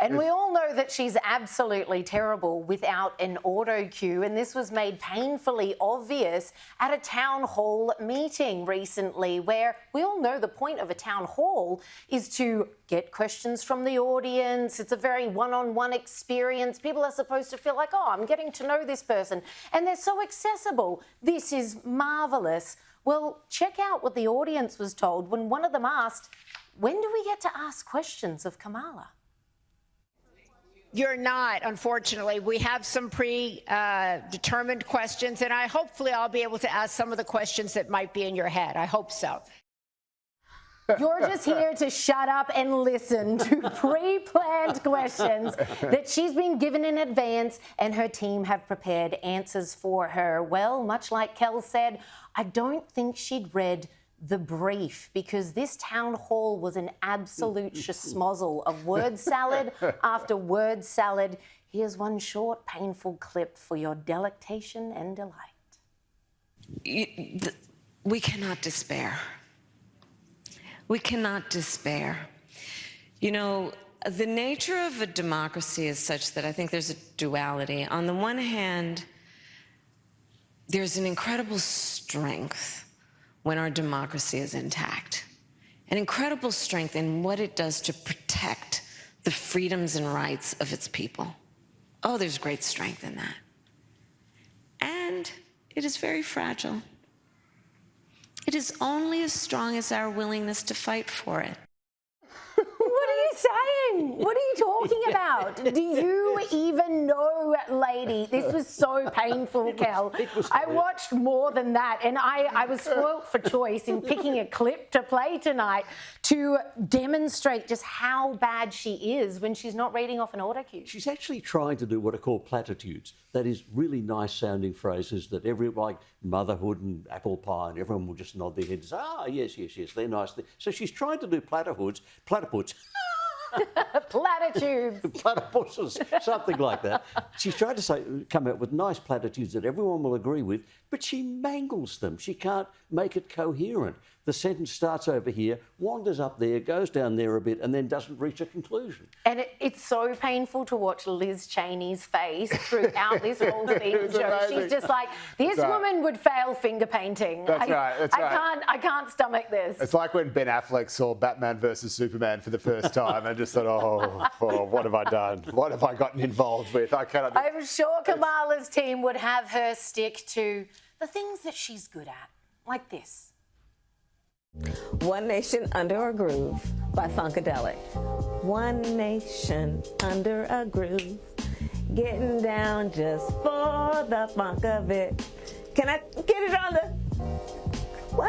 And we all know that she's absolutely terrible without an auto cue, and this was made painfully obvious at a town hall meeting recently, where we all know the point of a town hall is to get questions from the audience. It's a very one-on-one experience. People are supposed to feel like, oh, I'm getting to know this person, and they're so accessible. This is marvellous. Well, check out what the audience was told when one of them asked, when do we get to ask questions of Kamala? You're not, unfortunately. We have some predetermined questions, and hopefully I'll be able to ask some of the questions that might be in your head. I hope so. You're just here to shut up and listen to pre-planned questions that she's been given in advance, and her team have prepared answers for her. Well, much like Kel said, I don't think she'd read the brief, because this town hall was an absolute schmozzle of word salad after word salad. Here's one short, painful clip for your delectation and delight. We cannot despair. We cannot despair. You know, the nature of a democracy is such that I think there's a duality. On the one hand, there's an incredible strength when our democracy is intact. An incredible strength in what it does to protect the freedoms and rights of its people. Oh, there's great strength in that. And it is very fragile. It is only as strong as our willingness to fight for it. What are you saying? What are you talking about? Do you even know, lady? This was so painful, Kel. I watched more than that, and I was spoilt for choice in picking a clip to play tonight to demonstrate just how bad she is when she's not reading off an auto cue. She's actually trying to do what are called platitudes. That is, really nice sounding phrases that like motherhood and apple pie, and everyone will just nod their heads. Ah, yes, yes, yes, they're nice. So she's trying to do platypudes. Platitudes. Platypuses, something like that. She's trying to come out with nice platitudes that everyone will agree with, but she mangles them. She can't make it coherent. The sentence starts over here, wanders up there, goes down there a bit, and then doesn't reach a conclusion. And it's so painful to watch Liz Cheney's face throughout this whole thing, Joe. She's just like, this woman would fail finger painting. That's right. I can't stomach this. It's like when Ben Affleck saw Batman versus Superman for the first time and just thought, oh, what have I done? What have I gotten involved with? I'm sure Kamala's team would have her stick to the things that she's good at, like this. One Nation Under a Groove by Funkadelic. One nation under a groove, getting down just for the funk of it. Can I get it on the... Wow.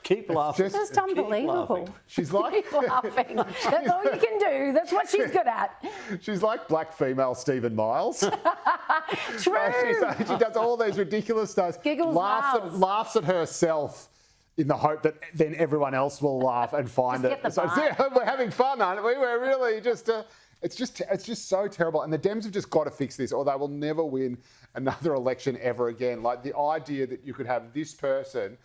Keep laughing. It's just unbelievable. She's like... Keep laughing. That's all you can do. That's what she's good at. She's like black female Stephen Miles. True. She does all these ridiculous stuff. Giggles, laughs at herself in the hope that then everyone else will laugh and find it. So, yeah, we're having fun, aren't we? We're really just... It's just so terrible. And the Dems have just got to fix this, or they will never win another election ever again. Like, the idea that you could have this person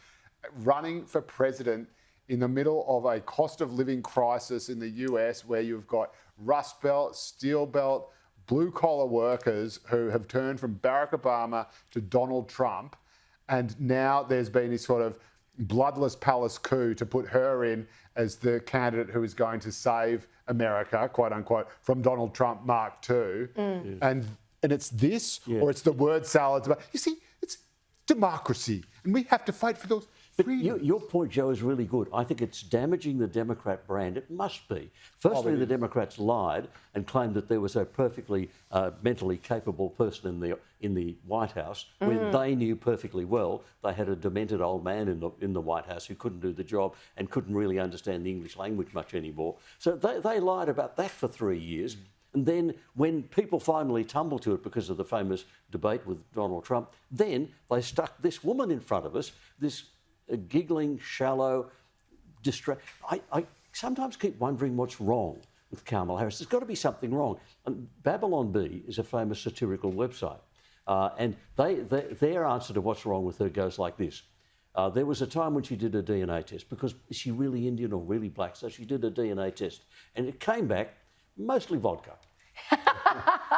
running for president in the middle of a cost of living crisis in the US, where you've got Rust Belt, Steel Belt, blue collar workers who have turned from Barack Obama to Donald Trump. And now there's been this sort of bloodless palace coup to put her in as the candidate who is going to save America, quote unquote, from Donald Trump Mark II. And it's this, or it's the word salads. You see, it's democracy, and we have to fight for those. But your point, Joe, is really good. I think it's damaging the Democrat brand. It must be. Firstly, the Democrats lied and claimed that there was a perfectly mentally capable person in the White House, when they knew perfectly well they had a demented old man in the White House who couldn't do the job and couldn't really understand the English language much anymore. So they lied about that for 3 years. And then when people finally tumbled to it because of the famous debate with Donald Trump, then they stuck this woman in front of us, this giggling, shallow, I sometimes keep wondering what's wrong with Kamala Harris. There's got to be something wrong. And Babylon Bee is a famous satirical website. And their answer to what's wrong with her goes like this. There was a time when she did a DNA test because is she really Indian or really black? So she did a DNA test and it came back mostly vodka.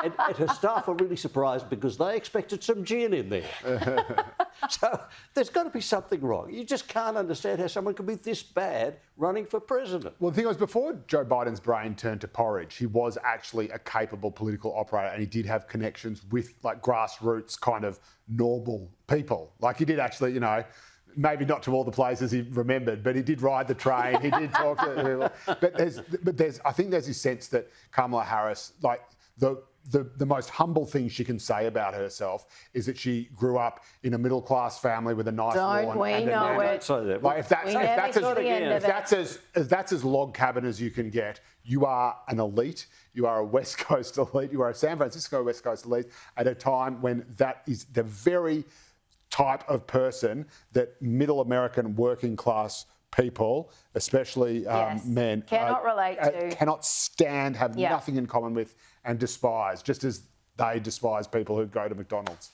and her staff were really surprised because they expected some gin in there. So there's got to be something wrong. You just can't understand how someone can be this bad running for president. Well, the thing was, before Joe Biden's brain turned to porridge, he was actually a capable political operator and he did have connections with like grassroots kind of normal people. Like he did actually, you know, maybe not to all the places he remembered, but he did ride the train. He did talk to people. But I think there's this sense that Kamala Harris, like the most humble thing she can say about herself is that she grew up in a middle class family with a nice lawn. Don't we and a know nanny. it? Don't say that. Like if that's as log cabin as you can get, you are an elite. You are a West Coast elite. You are a San Francisco West Coast elite at a time when that is the very type of person that middle American working class people, especially men, cannot relate to, cannot stand, have nothing in common with, and despise, just as they despise people who go to McDonald's.